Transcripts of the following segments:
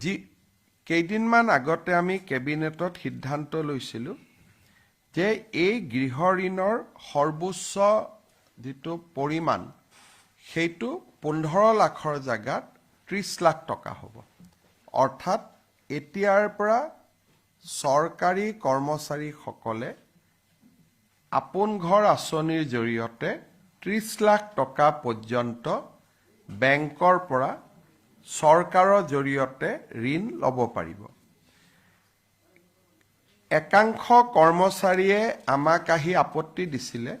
যি কেইদিনমান আগতে আমি কেবিনেটত সিদ্ধান্ত লৈছিলোঁ যে এই গৃহ ঋণৰ সৰ্বোচ্চ যিটো পৰিমাণ সেইটো 15 লাখৰ জাগাত 30 লাখ টকা হ'ব। অৰ্থাৎ এতিয়াৰ পৰা চৰকাৰী কৰ্মচাৰীসকলে আপোন ঘৰ আঁচনিৰ জৰিয়তে 30 লাখ টকা পৰ্যন্ত বেংকৰ পৰা চৰকাৰৰ জৰিয়তে ঋণ ল'ব পাৰিব। একাংশ কৰ্মচাৰীয়ে আমাক আহি আপত্তি দিছিলে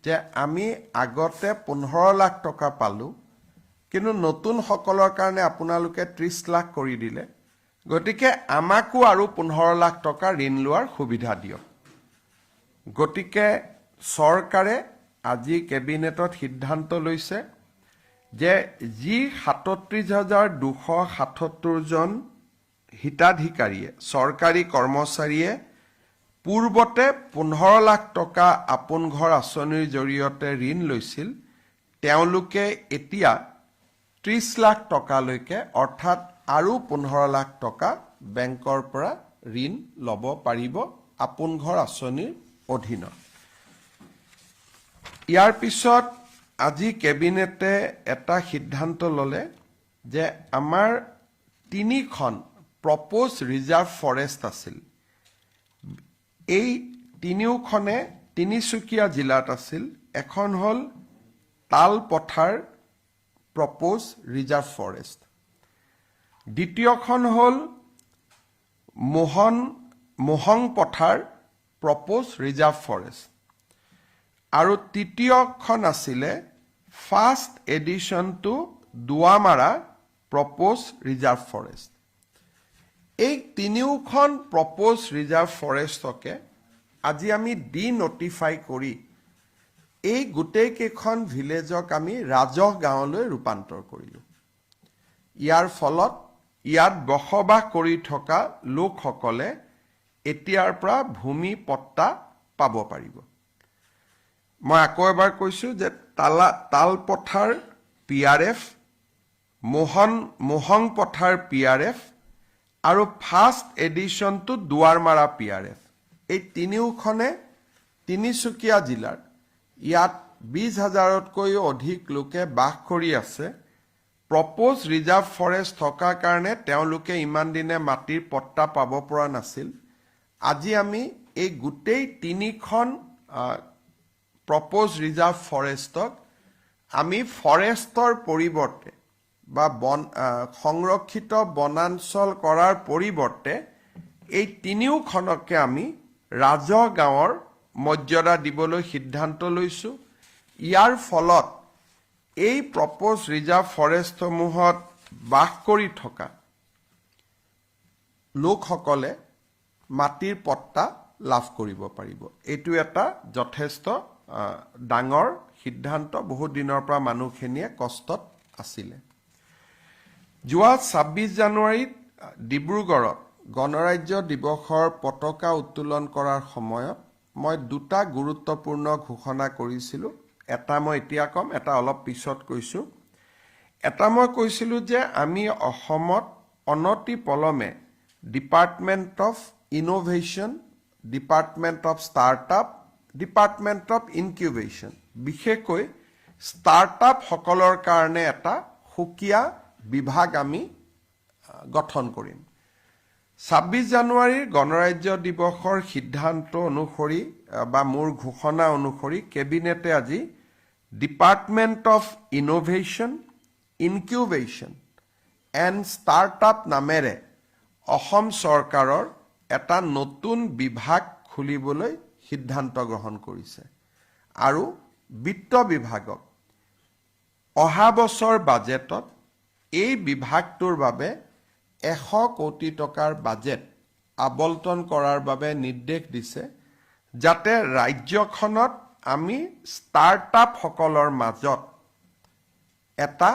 যে আমি আগতে 15 লাখ টকা পালোঁ, কিন্তু নতুনসকলৰ কাৰণে আপোনালোকে 30 লাখ কৰি দিলে, গতিকে আমাকো আৰু 15 লাখ টকা ঋণ লোৱাৰ সুবিধা দিয়ক। গতিকে চৰকাৰে আজি কেবিনেটত সিদ্ধান্ত লৈছে যে যি 37,277 জন হিতাধিকাৰীয়ে চৰকাৰী কৰ্মচাৰীয়ে পূৰ্বতে 15 লাখ টকা আপোন ঘৰ আঁচনিৰ জৰিয়তে ঋণ লৈছিল, তেওঁলোকে এতিয়া 30 লাখ টকালৈকে অৰ্থাৎ আৰু 15 লাখ টকা বেংকৰ পৰা ঋণ ল'ব পাৰিব আপোন ঘৰ আঁচনিৰ অধীনত। ইয়াৰ পিছত আজি কেবিনেটে এটা সিদ্ধান্ত ল'লে যে আমাৰ 3খন প্ৰপ'জ ৰিজাৰ্ভ ফৰেষ্ট আছিল। এই তিনিওখনে তিনিচুকীয়া জিলাত আছিল। এখন হ'ল তালপথাৰ প্ৰপ'জ ৰিজাৰ্ভ ফৰেষ্ট, দ্বিতীয়খন হ'ল মোহনপথাৰ প্ৰপ'জ ৰিজাৰ্ভ ফৰেষ্ট, আৰু তৃতীয়খন আছিলে first addition to Duamara propose reserve forest. এই তিনিওখন প্ৰপ'জ ৰিজাৰ্ভ ফৰেষ্টকে আজি আমি নটিফাই কৰি এই গোটেইকেইখন ভিলেজক আমি ৰাজহ গাঁৱলৈ ৰূপান্তৰ কৰিলোঁ। ইয়াৰ ফলত ইয়াত বসবাস কৰি থকা লোকসকলে এতিয়াৰ পৰা ভূমি পট্টা পাব পাৰিব। মই আকৌ এবাৰ কৈছোঁ যে তালপথাৰ PRF, মোহনপথাৰ PRF আৰু ফাৰ্ষ্ট এডিশ্যন টু দুৱাৰমাৰা PRF, এই তিনিওখনে তিনিচুকীয়া জিলাৰ ইয়াত 20,000তকৈও অধিক লোকে বাস কৰি আছে। প্ৰপ'জ ৰিজাৰ্ভ ফৰেষ্ট থকাৰ কাৰণে তেওঁলোকে ইমান দিনে মাটিৰ পট্টা পাব পৰা নাছিল। আজি আমি এই গোটেই তিনিখন প্ৰপ'জ ৰিজাৰ্ভ ফৰেষ্টক আমি ফৰেষ্টৰ পৰিৱৰ্তে বা সংৰক্ষিত বনাঞ্চল কৰাৰ পৰিৱৰ্তে এই তিনিওখনকে আমি ৰাজহ গাঁৱৰ মৰ্যাদা দিবলৈ সিদ্ধান্ত লৈছোঁ। ইয়াৰ ফলত এই প্ৰপ'জ ৰিজাৰ্ভ ফৰেষ্টসমূহত বাস কৰি থকা লোকসকলে মাটিৰ পট্টা লাভ কৰিব পাৰিব। এইটো এটা যথেষ্ট ডাঙৰ সিদ্ধান্ত। বহুত দিনৰ পৰা মানুহখিনিয়ে কষ্টত আছিলে। যোৱা 26 জানুৱাৰীত ডিব্ৰুগড়ত গণৰাজ্য দিৱসৰ পতাকা উত্তোলন কৰাৰ সময়ত মই দুটা গুৰুত্বপূৰ্ণ ঘোষণা কৰিছিলোঁ। এটা মই এতিয়া ক'ম, এটা অলপ পিছত কৈছোঁ। এটা মই কৈছিলোঁ যে আমি অসমত অনতি পলমে department of innovation, department of startup, department of incubation, বিশেষকৈ ষ্টাৰ্টআপসকলৰ কাৰণে এটা সুকীয়া বিভাগ আমি গঠন কৰিম। 26 জানুৱাৰীৰ গণৰাজ্য দিৱসৰ সিদ্ধান্ত অনুসৰি বা মোৰ ঘোষণা অনুসৰি কেবিনেটে আজি department of innovation, incubation and startup নামেৰে অসম চৰকাৰৰ এটা নতুন বিভাগ খুলিবলৈ সিদ্ধান্ত গ্ৰহণ কৰিছে। আৰু বিত্ত বিভাগক অহা বছৰ বাজেটত এই বিভাগটোৰ বাবে 100 কোটি টকাৰ বাজেট আবণ্টন কৰাৰ বাবে নিৰ্দেশ দিছে, যাতে ৰাজ্যখনত আমি ষ্টাৰ্টআপসকলৰ মাজত এটা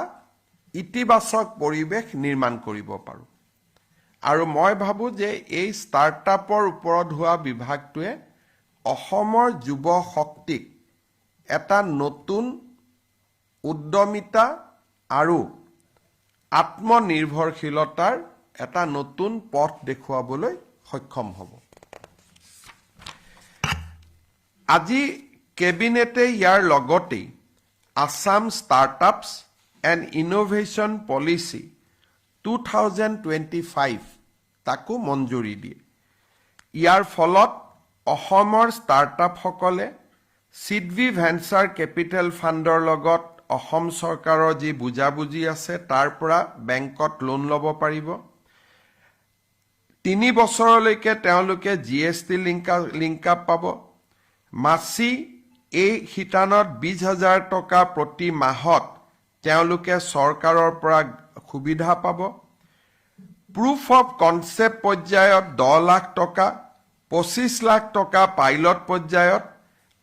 ইতিবাচক পৰিৱেশ নিৰ্মাণ কৰিব পাৰোঁ। আৰু মই ভাবোঁ যে এই ষ্টাৰ্টআপৰ ওপৰত হোৱা বিভাগটোৱে অসমৰ যুৱ শক্তিক এটা নতুন উদ্যমিতা আৰু আত্মনিৰ্ভৰশীলতাৰ এটা নতুন পথ দেখুৱাবলৈ সক্ষম হ'ব আজি কেবিনেটে ইয়াৰ লগতে Assam startups and innovation policy 2025 তাকো মঞ্জুৰি দিয়ে ইয়াৰ ফলত অসমৰ ষ্টাৰ্টআপসকলে সিডভি ভেঞ্চাৰ কেপিটেল ফাণ্ডৰ লগত অসম চৰকাৰৰ যি বুজাবুজি আছে তাৰ পৰা বেংকত লোন ল'ব পাৰিব 3 বছৰলৈকে তেওঁলোকে জিএছটি লিংক আপ পাব মাছি এই শিতানত 20,000 টকা প্ৰতি মাহত তেওঁলোকে চৰকাৰৰ পৰা সুবিধা পাব প্ৰুফ অফ কনসেপ্ট পৰ্যায়ত 10 লাখ টকা 25 লাখ টকা পাইলট পৰ্যায়ত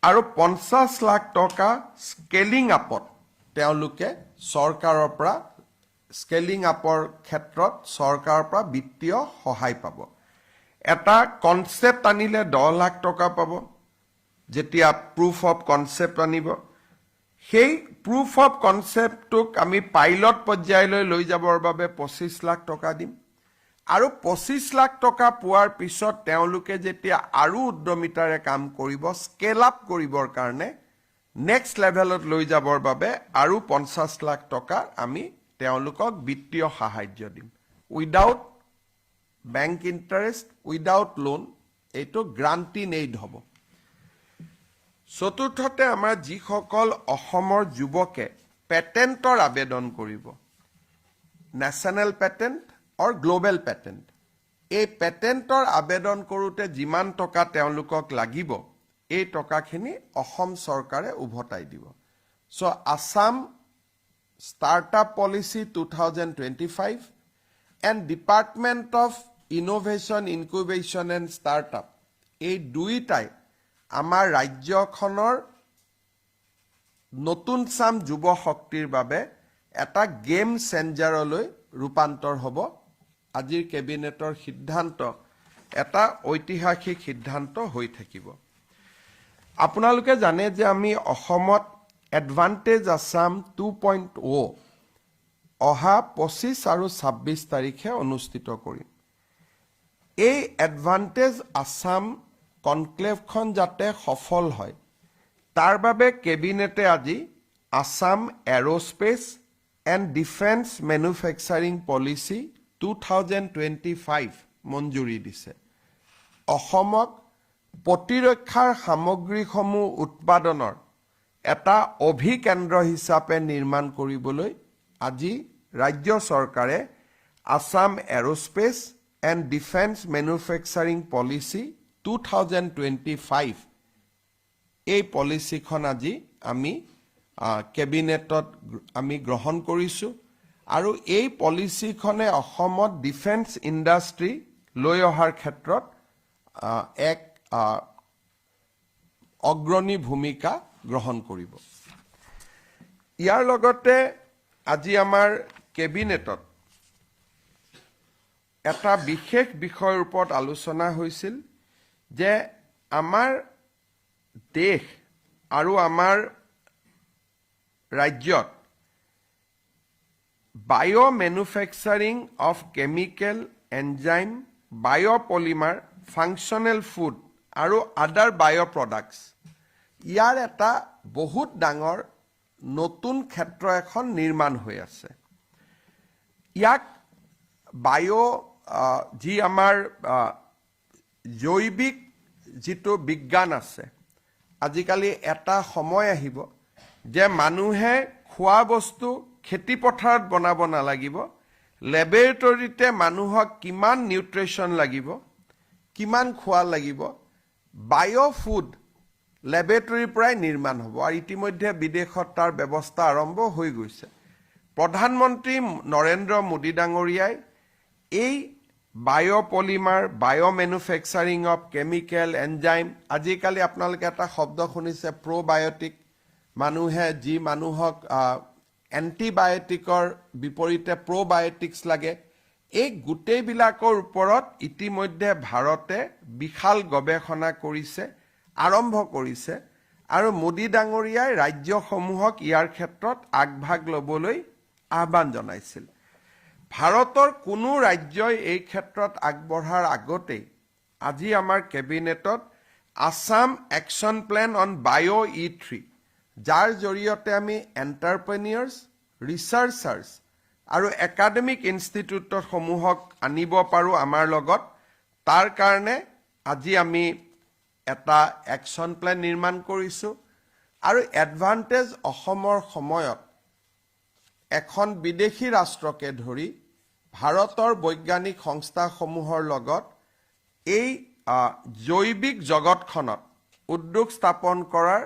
আৰু 50 লাখ টকা স্কেলিং আপত তেওঁলোকে চৰকাৰৰ পৰা স্কেলিং আপৰ ক্ষেত্ৰত চৰকাৰৰ পৰা বিত্তীয় সহায় পাব এটা কনসেপ্ট আনিলে 10 লাখ টকা পাব যেতিয়া প্ৰুফ অফ কনসেপ্ট আনিব সেই প্ৰুফ অফ কনসেপ্টক আমি পাইলট পৰ্যায়লৈ লৈ যাবৰ বাবে 25 লাখ টকা দিম আৰু 25 লাখ টকা পোৱাৰ পিছত তেওঁলোকে যেতিয়া আৰু উদ্যমিতাৰে কাম কৰিব স্কেল আপ কৰিবৰ কাৰণে নেক্সট লেভেলত লৈ যাবৰ বাবে আৰু 50 লাখ টকা আমি তেওঁলোকক বিত্তীয় সাহায্য দিম without bank interest without loan এইটো গ্ৰান্টিন এইড হ'ব চতুৰ্থতে আমাৰ যিসকল অসমৰ যুৱকে পেটেন্টৰ আবেদন কৰিব নেশ্যনেল পেটেন্ট অৰ গ্লোবেল পেটেন্ট এই পেটেন্টৰ আবেদন কৰোতে যিমান টকা তেওঁলোকক লাগিব এই টকাখিনি অসম চৰকাৰে উভতাই দিব so Assam Startup Policy 2025 and Department of Innovation, Incubation and Startup এই দুইটাই আমাৰ ৰাজ্যখনৰ নতুন চাম যুৱ শক্তিৰ বাবে এটা গেম চেঞ্জাৰলৈ ৰূপান্তৰ হ'ব আজিৰ কেবিনেটৰ সিদ্ধান্ত এটা ঐতিহাসিক সিদ্ধান্ত হৈ থাকিব আপোনালোকে জানে যে আমি অসমত এডভান্টেজ আসাম 2.0 অহা 25 আৰু 26 তাৰিখে অনুষ্ঠিত কৰিম এই এডভান্টেজ আসাম কনক্লেভখন যাতে সফল হয় তাৰ বাবে কেবিনেটে আজি Assam aerospace and defence manufacturing policy 2025 মঞ্জুৰি দিছে অসমক প্ৰতিৰক্ষাৰ সামগ্ৰীসমূহ উৎপাদনৰ এটা অভিকেন্দ্ৰ হিচাপে নিৰ্মাণ কৰিবলৈ আজি ৰাজ্য চৰকাৰে Assam aerospace and defence manufacturing policy 2025 এই পলিচিখন আজি আমি কেবিনেটত আমি গ্ৰহণ কৰিছো আৰু এই পলিচিখনে অসমত ডিফেন্স ইণ্ডাষ্ট্ৰী লৈ অহাৰ ক্ষেত্ৰত এক অগ্ৰণী ভূমিকা গ্ৰহণ কৰিব ইয়াৰ লগতে আজি আমাৰ কেবিনেটত এটা বিশেষ বিষয়ৰ ওপৰত আলোচনা হৈছিল যে আমাৰ দেশ আৰু আমাৰ ৰাজ্যত bio manufacturing of chemical enzyme biopolymer functional food আৰু আদাৰ বায়ো প্ৰডাক্টস ইয়াৰ এটা বহুত ডাঙৰ নতুন ক্ষেত্ৰ এখন নিৰ্মাণ হৈ আছে ইয়াক বায়ো যি আমাৰ জৈৱিক যিটো বিজ্ঞান আছে আজিকালি এটা সময় আহিব যে মানুহে খোৱা বস্তু খেতি পথাৰত বনাব নালাগিব ল্যাবৰেটৰীতে মানুহক কিমান নিউট্ৰিশন লাগিব কিমান খোৱা লাগিব বায়ো ফুড ল্যাবৰেটৰীৰ পৰাই নিৰ্মাণ হ'ব আৰু ইতিমধ্যে বিদেশত তাৰ ব্যৱস্থা আৰম্ভ হৈ গৈছে প্ৰধানমন্ত্ৰী নৰেন্দ্ৰ মোদী ডাঙৰীয়াই এই বায়োপলিমাৰ বায়ো ম্যানুফ্যাকচাৰিং অফ কেমিকেল এনজাইম আজিকালি আপোনালোকে এটা শব্দ শুনিছে প্ৰবায়োটিক মানুহে যি মানুহক এন্টিবায়োটিকৰ বিপৰীতে প্ৰবায়োটিক্স লাগে এই গুটেইবিলাকৰ ওপৰত ইতিমধ্যে ভাৰতে বিশাল গৱেষণা কৰিছে আৰম্ভ কৰিছে আৰু মোদী ডাঙৰীয়াই ৰাজ্যসমূহক ইয়াৰ ক্ষেত্ৰত আগভাগ ল'বলৈ আহ্বান জনাইছিল ভাৰতৰ কোনো ৰাজ্যই এই ক্ষেত্ৰত আগবঢ়াৰ আগতেই আজি আমাৰ কেবিনেটত আছাম একশ্যন প্লেন অন বায়' E3 যাৰ জৰিয়তে আমি এণ্টাৰপ্ৰেনিয়াৰ্ছ, ৰিচাৰ্চাৰ্ছ আৰু একাডেমিক ইনষ্টিটিউটসমূহক আনিব পাৰোঁ আমাৰ লগত। তাৰ কাৰণে আজি আমি এটা একশ্যন প্লেন নিৰ্মাণ কৰিছোঁ আৰু এডভান্টেজ অসমৰ সময়ত এখন বিদেশী ৰাষ্ট্ৰকে ধৰি ভাৰতৰ বৈজ্ঞানিক সংস্থাসমূহৰ লগত এই জৈৱিক জগতখনত উদ্যোগ স্থাপন কৰাৰ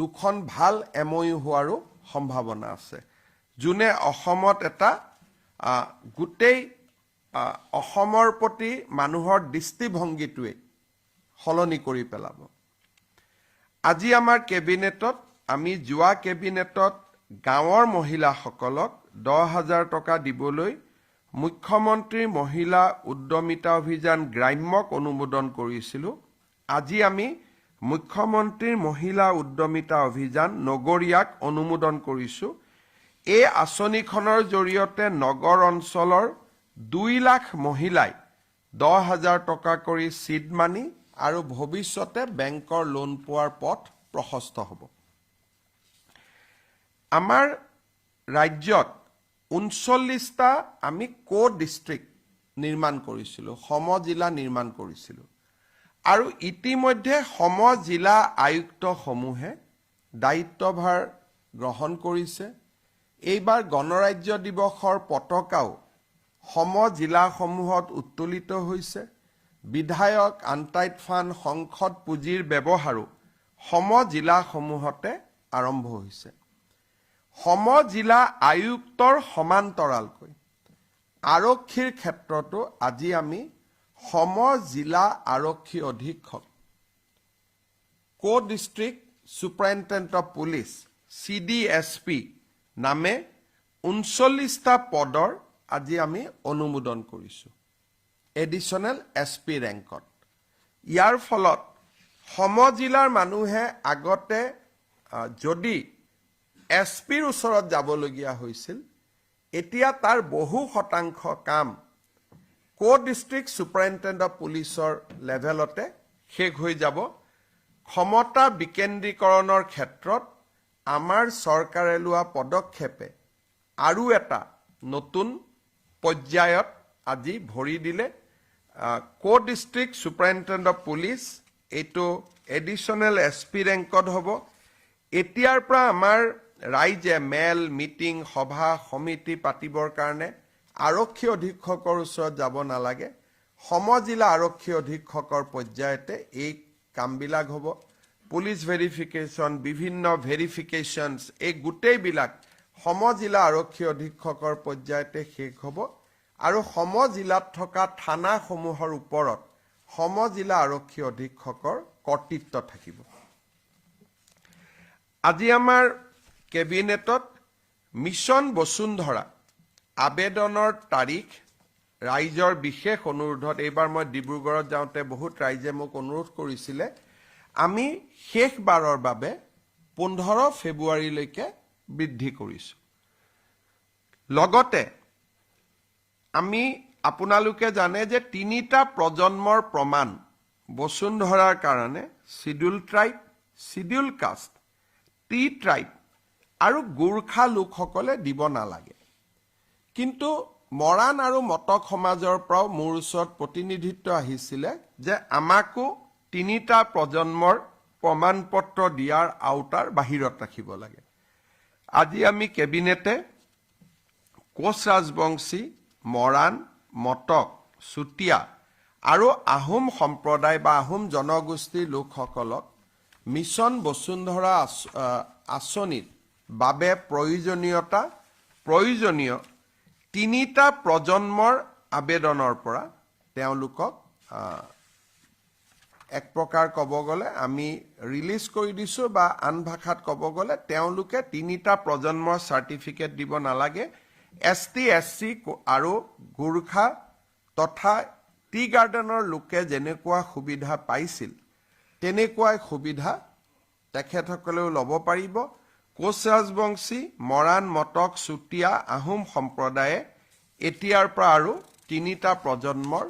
দুখন ভাল MOU হোৱাৰো সম্ভাৱনা আছে, যোনে অসমত এটা গোটেই অসমৰ প্ৰতি মানুহৰ দৃষ্টিভংগীটোৱে সলনি কৰি পেলাব। আজি আমাৰ কেবিনেটত আমি যোৱা কেবিনেটত গাঁৱৰ মহিলাসকলক 10,000 টকা দিবলৈ মুখ্যমন্ত্ৰীৰ মহিলা উদ্যমিতা অভিযান গ্ৰাম্যক অনুমোদন কৰিছিলোঁ। আজি আমি মুখ্যমন্ত্ৰীৰ মহিলা উদ্যমিতা অভিযান নগৰীয়াক অনুমোদন কৰিছোঁ। এই আঁচনিখনৰ জৰিয়তে নগৰ অঞ্চলৰ 2 লাখ মহিলাই 10,000 টকা কৰি চিড মানি আৰু ভৱিষ্যতে বেংকৰ লোন পোৱাৰ পথ প্ৰশস্ত হ'ব। আমাৰ ৰাজ্যত 39টা আমি ডিষ্ট্ৰিক্ট নিৰ্মাণ কৰিছিলোঁ, সমজিলা নিৰ্মাণ কৰিছিলোঁ আৰু ইতিমধ্যে সমজিলা আয়ুক্তসমূহে দায়িত্বভাৰ গ্ৰহণ কৰিছে। এইবাৰ গণৰাজ্য দিৱসৰ পতাকাও সমজিলাসমূহত উত্তোলিত হৈছে। বিধায়ক, আনটাইড ফাণ্ড, সংসদ পুঁজিৰ ব্যৱহাৰো সমজিলাসমূহতে আৰম্ভ হৈছে। সমজিলা আয়ুক্তৰ সমান্তৰালকৈ আৰক্ষীৰ ক্ষেত্ৰতো আজি আমি সমজিলা আৰক্ষী অধীক্ষক, district superintendent of police CDSP নামে 39টা পদৰ আজি আমি অনুমোদন কৰিছোঁ এডিশ্যনেল SP ৰেংকত। ইয়াৰ ফলত সমজিলাৰ মানুহে আগতে যদি SPৰ ওচৰত যাবলগীয়া হৈছিল, এতিয়া তাৰ বহু শতাংশ কাম ডিষ্ট্ৰিক্ট ছুপাৰিণ্টেণ্ডেণ্ট অফ পুলিচৰ লেভেলতে শেষ হৈ যাব। ক্ষমতা বিকেন্দ্ৰীকৰণৰ ক্ষেত্ৰত আমাৰ চৰকাৰে লোৱা পদক্ষেপে আৰু এটা নতুন পৰ্যায়ত আজি ভৰি দিলে। ডিষ্ট্ৰিক্ট ছুপাৰিণ্টেণ্ডেণ্ট অফ পুলিচ এইটো এডিশ্যনেল SP ৰেংকত হ'ব। এতিয়াৰ পৰা আমাৰ ৰাইজে মেল, মিটিং, সভা, সমিতি পাতিবৰ কাৰণে আৰক্ষী অধীক্ষকৰ ওচৰত যাব নালাগে। সমজিলা আৰক্ষী অধীক্ষকৰ পৰ্যায়তে এই কামবিলাক হ'ব। পুলিচ ভেৰিফিকেশ্যন, বিভিন্ন ভেৰিফিকেশ্যনছ, এই গোটেইবিলাক সমজিলা আৰক্ষী অধীক্ষকৰ পৰ্যায়তে শেষ হ'ব আৰু সমজিলাত থকা থানাসমূহৰ ওপৰত সমজিলা আৰক্ষী অধীক্ষকৰ কৰ্তৃত্ব থাকিব। আজি আমাৰ কেবিনেটত মিছন বসুন্ধৰা আবেদনৰ তাৰিখ ৰাইজৰ বিশেষ অনুৰোধত, এইবাৰ মই ডিব্ৰুগড়ত যাওঁতে বহুত ৰাইজে মোক অনুৰোধ কৰিছিলে, আমি শেষবাৰৰ বাবে 15 ফেব্ৰুৱাৰীলৈকে বৃদ্ধি কৰিছোঁ। লগতে আমি আপোনালোকে জানে যে 3টা প্ৰজন্মৰ প্ৰমাণ বসুন্ধৰাৰ কাৰণে schedule tribe, schedule caste, tribe আৰু গোৰ্খা লোকসকলে দিব নালাগে। কিন্তু মৰাণ আৰু মটক সমাজৰ পৰাও মোৰ ওচৰত প্ৰতিনিধিত্ব আহিছিলে যে আমাকো 3টা প্ৰজন্মৰ প্ৰমাণ পত্ৰ দিয়াৰ আওতাৰ বাহিৰত ৰাখিব লাগে। আজি আমি কেবিনেটে কোচ ৰাজবংশী, মৰাণ, মটক, চুতীয়া আৰু আহোম সম্প্ৰদায় বা আহোম জনগোষ্ঠীৰ লোকসকলক মিছন বসুন্ধৰা আঁচনিৰ বাবে প্ৰয়োজনীয় 3টা প্ৰজন্মৰ আবেদনৰ পৰা তেওঁলোকক এক প্ৰকাৰ ক'ব গ'লে আমি ৰিলিজ কৰি দিছোঁ, বা আন ভাষাত ক'ব গ'লে তেওঁলোকে 3টা প্ৰজন্মৰ চাৰ্টিফিকেট দিব নালাগে। ST, SC আৰু গোৰ্খা তথা টি গাৰ্ডেনৰ লোকে যেনেকুৱা সুবিধা পাইছিল তেনেকুৱাই সুবিধা তেখেতসকলেও ল'ব পাৰিব। কোচ ৰাজবংশী, মৰাণ, মটক, চুতীয়া, আহোম সম্প্ৰদায়ে এতিয়াৰ পৰা আৰু 3টা প্ৰজন্মৰ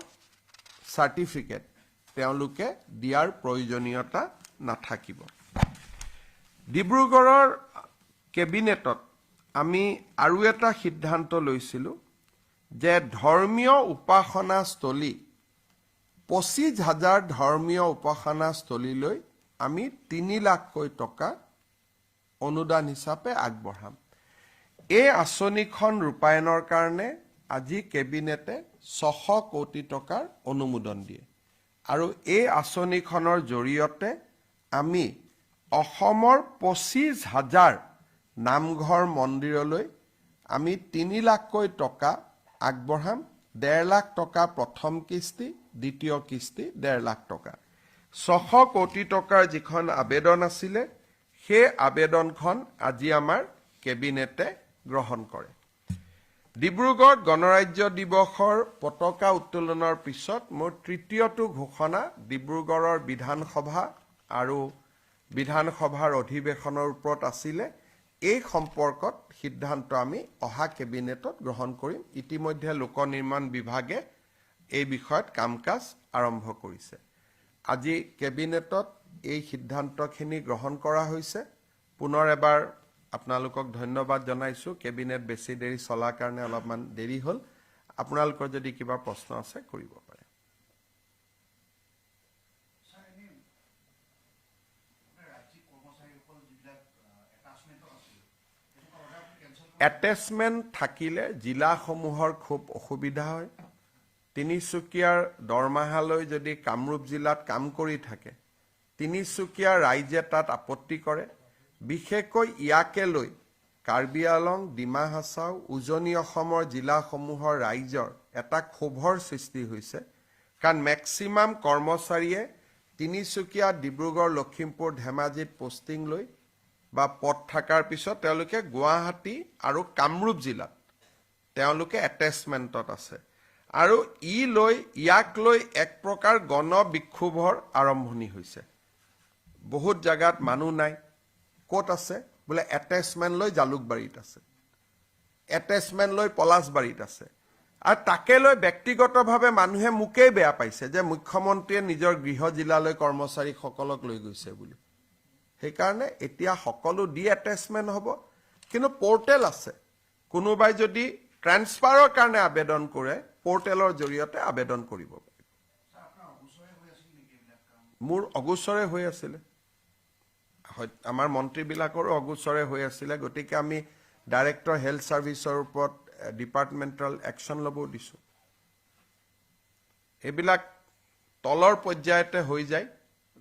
সাৰ্টিফিকেট তেওঁলোকে দিয়াৰ প্ৰয়োজনীয়তা নাথাকিব। ডিব্ৰুগড়ৰ কেবিনেটত আমি আৰু এটা সিদ্ধান্ত লৈছিলো যে ধৰ্মীয় উপাসনাস্থলী 25,000 ধৰ্মীয় উপাসনাস্থলীলৈ আমি 3 লাখকৈ টকা অনুদান হিচাপে আগবঢ়াম। এই আঁচনিখন ৰূপায়ণৰ কাৰণে আজি কেবিনেটে 600 কোটি টকাৰ অনুমোদন দিয়ে আৰু এই আঁচনিখনৰ জৰিয়তে আমি অসমৰ 25,000 নামঘৰ মন্দিৰলৈ আমি 3 লাখকৈ টকা আগবঢ়াম। 1.5 লাখ টকা প্ৰথম কিস্তি, দ্বিতীয় কিস্তি 1.5 লাখ টকা। 600 কোটি টকাৰ যিখন আবেদন আছিলে সেই আবেদনখন আজি আমাৰ কেবিনেটে গ্ৰহণ কৰে। ডিব্ৰুগড় গণৰাজ্য দিৱসৰ পতাকা উত্তোলনৰ পিছত মোৰ তৃতীয়টো ঘোষণা ডিব্ৰুগড়ৰ বিধানসভা আৰু বিধানসভাৰ অধিৱেশনৰ ওপৰত আছিলে। এই সম্পৰ্কত সিদ্ধান্ত আমি অহা কেবিনেটত গ্ৰহণ কৰিম। ইতিমধ্যে লোক নিৰ্মাণ বিভাগে এই বিষয়ত কাম-কাজ আৰম্ভ কৰিছে। আজি কেবিনেটত এই সিদ্ধান্তখিনি গ্ৰহণ কৰা হৈছে। পুনৰ এবাৰ আপোনালোকক ধন্যবাদ জনাইছো। কেবিনেট বেছি দেৰি চলাৰ কাৰণে অলপমান দেৰি হ'ল। আপোনালোকৰ যদি কিবা প্ৰশ্ন আছে কৰিব পাৰে। এটেচমেণ্ট থাকিলে জিলাসমূহৰ খুব অসুবিধা হয়। তিনিচুকীয়াৰ দৰমাহালৈ যদি কামৰূপ জিলাত কাম কৰি থাকে, তিনিচুকীয়াৰ ৰাইজে তাত আপত্তি কৰে। বিশেষকৈ ইয়াকে লৈ কাৰ্বি আলং, ডিমা হাছাও, উজনি অসমৰ জিলাসমূহৰ ৰাইজৰ এটা ক্ষোভৰ সৃষ্টি হৈছে। কাৰণ মেক্সিমাম কৰ্মচাৰীয়ে তিনিচুকীয়া, ডিব্ৰুগড়, লখিমপুৰ, ধেমাজিত পোষ্টিং লৈ বা পদ থকাৰ পিছত তেওঁলোকে গুৱাহাটী আৰু কামৰূপ জিলাত তেওঁলোকে এটেচমেণ্টত আছে আৰু ইয়াক লৈ এক প্ৰকাৰ গণ বিক্ষোভৰ আৰম্ভণি হৈছে। বহুত জাগাত মানুহ নাই। ক'ত আছে? বোলে এটেচমেণ্ট লৈ জালুকবাৰীত আছে, এটেচমেণ্ট লৈ পলাশবাৰীত আছে। আৰু তাকে লৈ ব্যক্তিগতভাৱে মানুহে মোকেই বেয়া পাইছে যে মুখ্যমন্ত্ৰীয়ে নিজৰ গৃহ জিলালৈ কৰ্মচাৰীসকলক লৈ গৈছে বুলি। সেইকাৰণে এতিয়া সকলো এটেচমেণ্ট হ'ব, কিন্তু পৰ্টেল আছে। কোনোবাই যদি ট্ৰেন্সফাৰৰ কাৰণে আবেদন কৰে পৰ্টেলৰ জৰিয়তে আবেদন কৰিব পাৰিব। মোৰ অগোচৰে হৈ আছিলে, আমাৰ মন্ত্ৰীবিলাকৰো অগোচৰে হৈ আছিলে। গতিকে আমি ডাইৰেক্টৰ হেল্থ ছাৰ্ভিচৰ ওপৰত ডিপাৰ্টমেণ্টেল একশ্যন ল'ব দিছোঁ। এইবিলাক তলৰ পৰ্যায়তে হৈ যায়,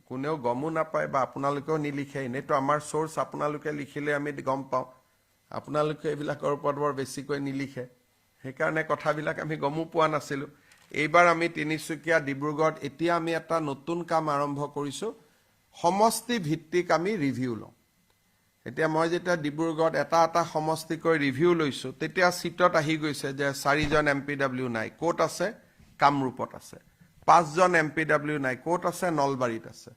কোনেও গমো নাপায় বা আপোনালোকেও নিলিখে। এনেইতো আমাৰ চ'ৰ্চ আপোনালোকে লিখিলে আমি গম পাওঁ, আপোনালোকে এইবিলাকৰ ওপৰত বৰ বেছিকৈ নিলিখে। সেইকাৰণে কথাবিলাক আমি গমো পোৱা নাছিলোঁ। এইবাৰ আমি তিনিচুকীয়া, ডিব্ৰুগড়ত এতিয়া আমি এটা নতুন কাম আৰম্ভ কৰিছোঁ। সমষ্টি ভিত্তিক আমি ৰিভিউ লওঁ। এতিয়া মই যেতিয়া ডিব্ৰুগড়ত এটা সমষ্টিকৈ ৰিভিউ লৈছোঁ, তেতিয়া চিটত আহি গৈছে যে 4জন MPW নাই, ক'ত আছে? কামৰূপত আছে। 5জন MPW নাই, ক'ত আছে? নলবাৰীত আছে।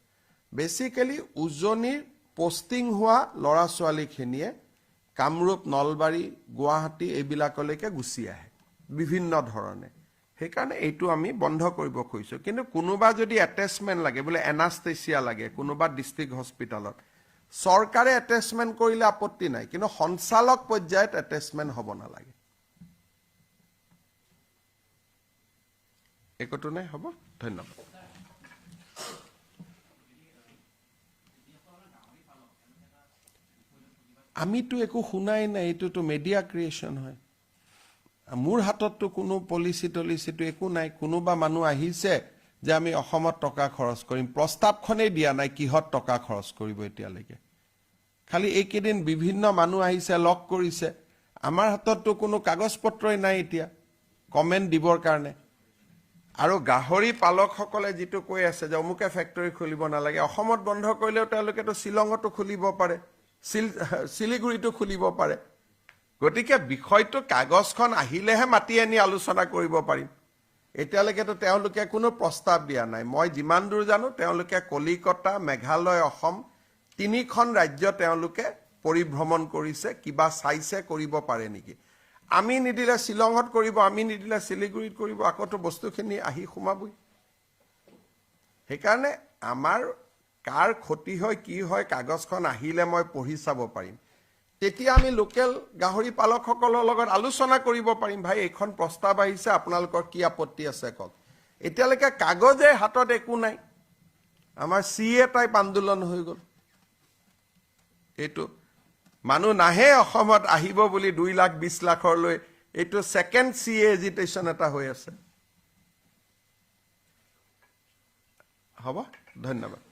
বেচিকেলি উজনিৰ পোষ্টিং হোৱা ল'ৰা ছোৱালীখিনিয়ে কামৰূপ, নলবাৰী, গুৱাহাটী এইবিলাকলৈকে গুচি আহে বিভিন্ন ধৰণে। সেইকাৰণে এইটো আমি বন্ধ কৰিব খুজিছোঁ। কিন্তু কোনোবা যদি এটেচমেণ্ট লাগে, বোলে এনাষ্টেচিয়া লাগে কোনোবা ডিষ্ট্ৰিক্ট হস্পিটেলত, চৰকাৰে এটেচমেণ্ট কৰিলে আপত্তি নাই, কিন্তু সঞ্চালক পৰ্যায়ত এটেচমেণ্ট হ'ব নালাগে। একোটো নাই, হ'ব। ধন্যবাদ। আমিতো একো শুনাই নাই, এইটোতো মিডিয়া ক্ৰিয়েশ্যন হয়। মোৰ হাতততো কোনো পলিচিটো একো নাই। কোনোবা মানুহ আহিছে যে আমি অসমত টকা খৰচ কৰিম, প্ৰস্তাৱখনেই দিয়া নাই কিহত টকা খৰচ কৰিব এতিয়ালৈকে। খালি এইকেইদিন বিভিন্ন মানুহ আহিছে, লগ কৰিছে। আমাৰ হাতততো কোনো কাগজ পত্ৰই নাই এতিয়া কমেণ্ট দিবৰ কাৰণে। আৰু গাহৰি পালকসকলে যিটো কৈ আছে যে অমুকে ফেক্টৰী খুলিব নালাগে, অসমত বন্ধ কৰিলেও তেওঁলোকেতো শ্বিলঙতো খুলিব পাৰে, শিলিগুৰিতো খুলিব পাৰে। গতিকে বিষয়টো কাগজখন আহিলেহে মাতি আনি আলোচনা কৰিব পাৰিম। এতিয়ালৈকেতো তেওঁলোকে কোনো প্ৰস্তাৱ দিয়া নাই। মই যিমান দূৰ জানো তেওঁলোকে কলিকতা, মেঘালয়, অসম 3খন ৰাজ্য তেওঁলোকে পৰিভ্ৰমণ কৰিছে, কিবা চাইছে কৰিব পাৰে নেকি। আমি নিদিলে শ্বিলঙত কৰিব, আমি নিদিলে শিলিগুৰিত কৰিব, আকৌতো বস্তুখিনি আহি সোমাবই। সেইকাৰণে আমাৰ কাৰ ক্ষতি হয় কি হয় কাগজখন আহিলে মই পঢ়ি চাব পাৰিম। তেতিয়া আমি লোকেল গাহৰি পালকসকলৰ লগত আলোচনা কৰিব পাৰিম, ভাই এইখন প্ৰস্তাৱ আহিছে, আপোনালোকৰ কি আপত্তি আছে কওক। এতিয়ালৈকে কাগজে হাতত একো নাই। আমাৰ CA টাইপ আন্দোলন হৈ গ'ল। এইটো মানুহ নাহে অসমত আহিব বুলি 2,20,00,000 লৈ, এইটো ছেকেণ্ড CA এজিটেশ্যন এটা হৈ আছে। হ'ব, ধন্যবাদ।